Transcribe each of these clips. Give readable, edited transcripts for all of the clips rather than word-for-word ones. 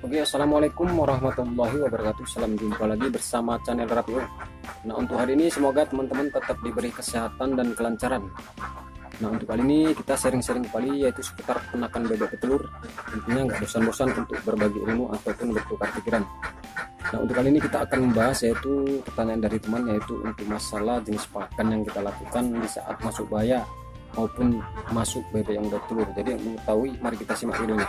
Oke, assalamualaikum warahmatullahi wabarakatuh. Salam jumpa lagi bersama channel Rapio. Nah, untuk hari ini semoga teman-teman tetap diberi kesehatan dan kelancaran. Nah, untuk kali ini kita sharing-sharing kembali yaitu seputar penakan bebek petelur. Tentunya nggak bosan-bosan untuk berbagi ilmu ataupun bertukar pikiran. Nah, untuk kali ini kita akan membahas yaitu pertanyaan dari teman, yaitu untuk masalah jenis pakan yang kita lakukan di saat masuk baya maupun masuk bebek yang bertelur. Jadi untuk mengetahui, mari kita simak videonya.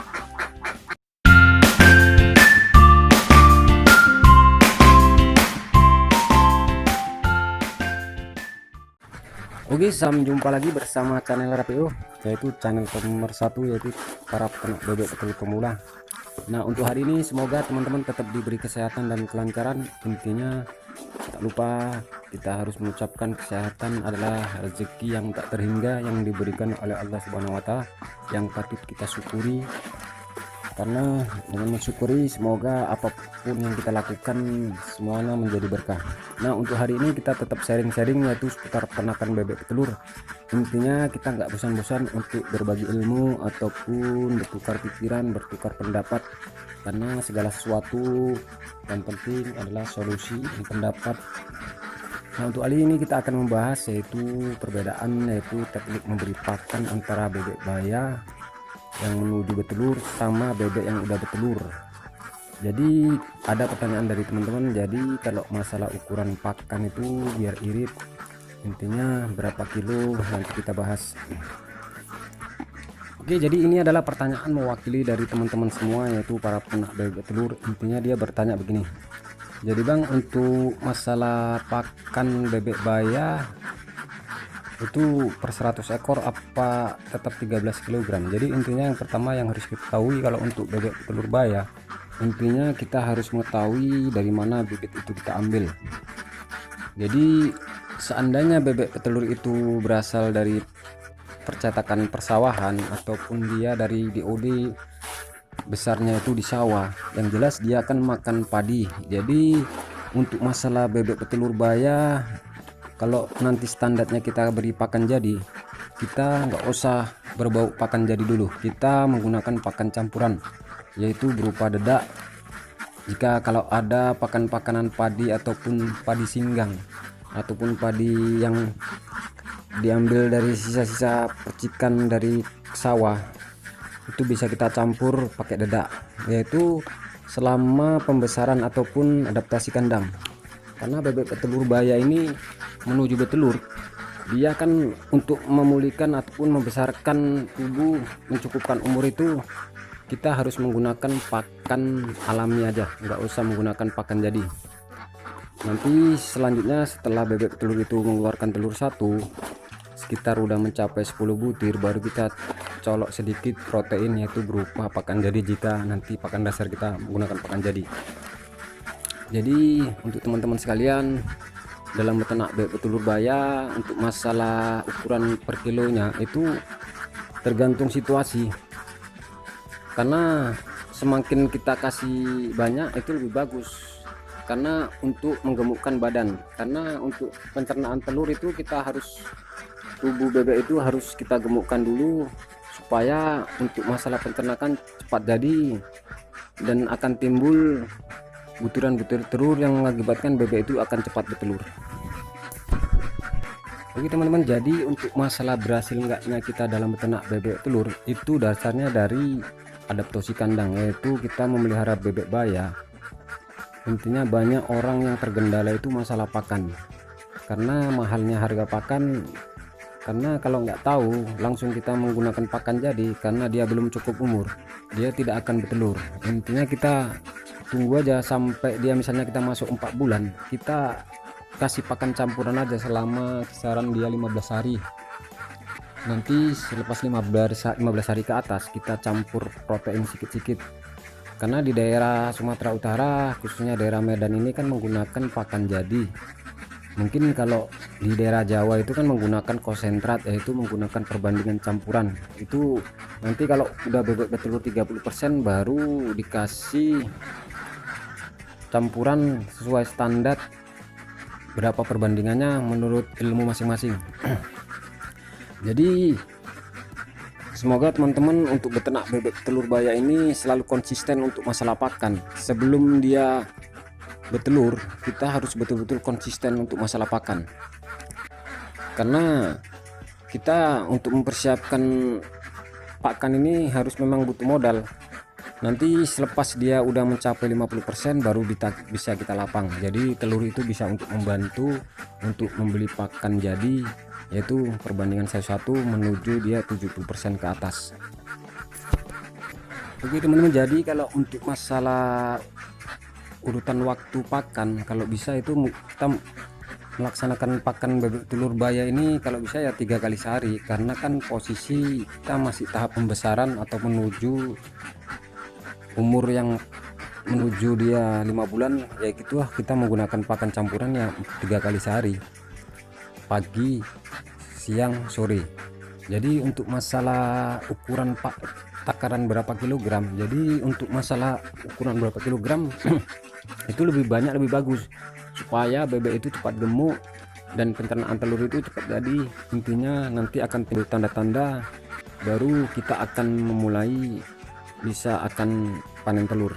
Oke, salam jumpa lagi bersama channel Rapio, yaitu channel nomor 1 yaitu para peternak bebek petelur pemula. Nah, untuk hari ini semoga teman-teman tetap diberi kesehatan dan kelancaran. Intinya tak lupa kita harus mengucapkan kesehatan adalah rezeki yang tak terhingga yang diberikan oleh Allah Subhanahu wa Ta'ala, yang patut kita syukuri. Karena dengan mensyukuri semoga apapun yang kita lakukan semuanya menjadi berkah. Nah, untuk hari ini kita tetap sharing-sharing yaitu seputar peternakan bebek petelur. Intinya kita nggak bosan-bosan untuk berbagi ilmu ataupun bertukar pikiran, bertukar pendapat, karena segala sesuatu yang penting adalah solusi dan pendapat. Nah, untuk kali ini kita akan membahas yaitu perbedaan yaitu teknik memberi pakan antara bebek baya yang menuju bertelur sama bebek yang udah bertelur. Jadi ada pertanyaan dari teman-teman, jadi kalau masalah ukuran pakan itu biar irit, intinya berapa kilo, nanti kita bahas. Oke, jadi ini adalah pertanyaan mewakili dari teman-teman semua yaitu para peternak bebek telur. Intinya dia bertanya begini, jadi bang, untuk masalah pakan bebek baya itu per 100 ekor apa tetap 13 kg. Jadi intinya yang pertama yang harus kita ketahui, kalau untuk bebek telur baya intinya kita harus mengetahui dari mana bibit itu kita ambil. Jadi seandainya bebek petelur itu berasal dari percetakan persawahan ataupun dia dari DOD besarnya itu di sawah, yang jelas dia akan makan padi. Jadi untuk masalah bebek petelur baya, kalau nanti standarnya kita beri pakan jadi, kita nggak usah berbau pakan jadi dulu, kita menggunakan pakan campuran yaitu berupa dedak. Jika kalau ada pakan-pakanan padi ataupun padi singgang ataupun padi yang diambil dari sisa-sisa percikan dari sawah, itu bisa kita campur pakai dedak, yaitu selama pembesaran ataupun adaptasi kandang. Karena bebek petelur baya ini menuju bertelur, dia kan untuk memulihkan ataupun membesarkan tubuh, mencukupkan umur itu kita harus menggunakan pakan alami aja, nggak usah menggunakan pakan jadi. Nanti selanjutnya setelah bebek petelur itu mengeluarkan telur satu, sekitar udah mencapai 10 butir, baru kita colok sedikit protein yaitu berupa pakan jadi jika nanti pakan dasar kita menggunakan pakan jadi. Jadi untuk teman-teman sekalian, dalam beternak bebek petelur baya untuk masalah ukuran per kilonya itu tergantung situasi, karena semakin kita kasih banyak itu lebih bagus, karena untuk menggemukkan badan. Karena untuk pencernaan telur itu kita harus, tubuh bebek itu harus kita gemukkan dulu supaya untuk masalah pencernakan cepat jadi dan akan timbul butiran-butir telur yang mengakibatkan bebek itu akan cepat bertelur. Oke teman-teman, jadi untuk masalah berhasil enggaknya kita dalam beternak bebek telur itu dasarnya dari adaptasi kandang, yaitu kita memelihara bebek baya. Intinya banyak orang yang tergendala itu masalah pakan, karena mahalnya harga pakan. Karena kalau nggak tahu langsung kita menggunakan pakan jadi, karena dia belum cukup umur, dia tidak akan bertelur. Intinya kita tunggu aja sampai dia, misalnya kita masuk 4 bulan, kita kasih pakan campuran aja selama kisaran dia 15 hari. Nanti selepas 15 hari ke atas kita campur protein sedikit-sedikit. Karena di daerah Sumatera Utara khususnya daerah Medan ini kan menggunakan pakan jadi. Mungkin kalau di daerah Jawa itu kan menggunakan konsentrat, yaitu menggunakan perbandingan campuran. Itu nanti kalau udah bebek bertelur 30% baru dikasih campuran sesuai standar berapa perbandingannya menurut ilmu masing-masing. Jadi Semoga teman-teman untuk beternak bebek telur baya ini selalu konsisten untuk masalah pakan. Sebelum dia bertelur, kita harus betul-betul konsisten untuk masalah pakan, karena kita untuk mempersiapkan pakan ini harus memang butuh modal. Nanti selepas dia udah mencapai 50% baru bisa kita lapang. Jadi telur itu bisa untuk membantu untuk membeli pakan jadi, yaitu perbandingan 1:1 menuju dia 70% ke atas. Oke teman-teman, jadi kalau untuk masalah urutan waktu pakan, kalau bisa itu kita melaksanakan pakan bebek telur baya ini kalau bisa ya 3 kali sehari, karena kan posisi kita masih tahap pembesaran atau menuju umur yang menuju dia 5 bulan, ya gitu lah, kita menggunakan pakan campuran ya 3 kali sehari, pagi, siang, sore. Jadi untuk masalah ukuran takaran berapa kilogram, jadi untuk masalah ukuran berapa kilogram itu lebih banyak lebih bagus, supaya bebek itu cepat gemuk dan pencernaan telur itu cepat jadi. Intinya nanti akan timbul tanda-tanda baru kita akan memulai bisa akan panen telur.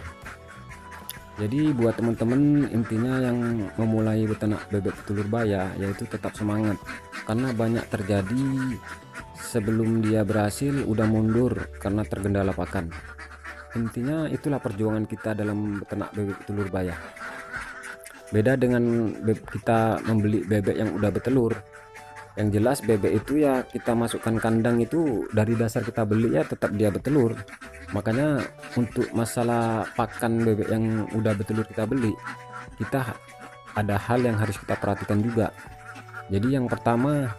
Jadi buat teman-teman intinya yang memulai beternak bebek telur baya, yaitu tetap semangat, karena banyak terjadi sebelum dia berhasil udah mundur karena tergendala pakan. Intinya itulah perjuangan kita dalam beternak bebek telur baya. Beda dengan kita membeli bebek yang udah bertelur. Yang jelas bebek itu ya kita masukkan kandang itu dari dasar kita beli ya tetap dia bertelur. Makanya untuk masalah pakan bebek yang udah bertelur kita beli, kita ada hal yang harus kita perhatikan juga. Jadi yang pertama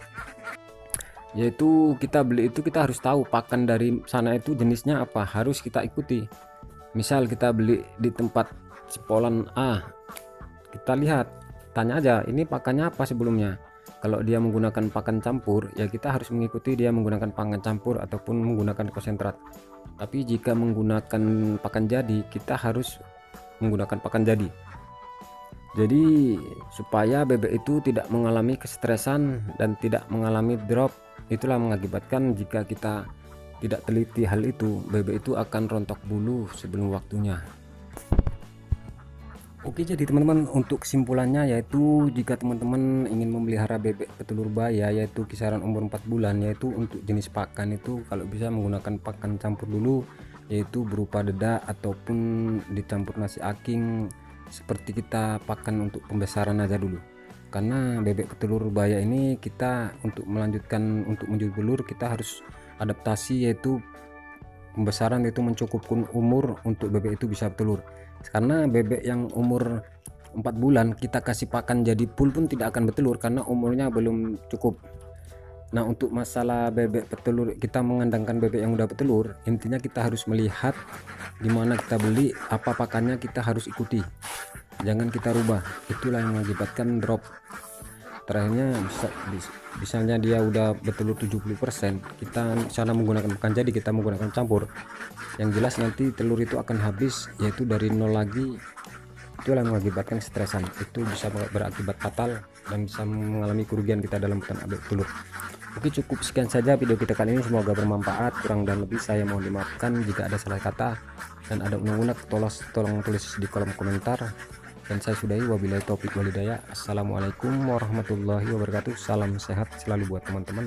yaitu kita beli itu kita harus tahu pakan dari sana itu jenisnya apa, harus kita ikuti. Misal kita beli di tempat cipolan A, kita lihat, tanya aja ini pakannya apa sebelumnya. Kalau dia menggunakan pakan campur ya kita harus mengikuti dia menggunakan pakan campur ataupun menggunakan konsentrat. Tapi jika menggunakan pakan jadi, kita harus menggunakan pakan jadi. Jadi supaya bebek itu tidak mengalami kestresan dan tidak mengalami drop. Itulah mengakibatkan jika kita tidak teliti hal itu, bebek itu akan rontok bulu sebelum waktunya. Oke, jadi teman-teman untuk kesimpulannya yaitu jika teman-teman ingin memelihara bebek petelur baya yaitu kisaran umur 4 bulan, yaitu untuk jenis pakan itu kalau bisa menggunakan pakan campur dulu, yaitu berupa dedak ataupun dicampur nasi aking, seperti kita pakan untuk pembesaran aja dulu. Karena bebek petelur baya ini kita untuk melanjutkan untuk menjadi telur kita harus adaptasi, yaitu pembesaran itu mencukupkan umur untuk bebek itu bisa bertelur. Karena bebek yang umur 4 bulan kita kasih pakan jadi full pun tidak akan bertelur karena umurnya belum cukup. Nah untuk masalah bebek petelur, kita mengandangkan bebek yang udah bertelur, intinya kita harus melihat dimana kita beli, apa pakannya kita harus ikuti, jangan kita rubah. Itulah yang mengakibatkan drop. Terakhirnya misalnya dia udah bertelur 70%, kita sana menggunakan pakan jadi, kita menggunakan campur, yang jelas nanti telur itu akan habis, yaitu dari nol lagi. Itulah yang mengakibatkan stresan, itu bisa berakibat fatal dan bisa mengalami kerugian kita dalam beternak bebek telur. Oke, cukup sekian saja video kita kali ini, semoga bermanfaat. Kurang dan lebih saya mohon dimaafkan jika ada salah kata dan ada unek-unek, tolong tulis di kolom komentar. Dan saya sudahi, wabillahi taufik walhidayah. Assalamualaikum warahmatullahi wabarakatuh. Salam sehat selalu buat teman-teman.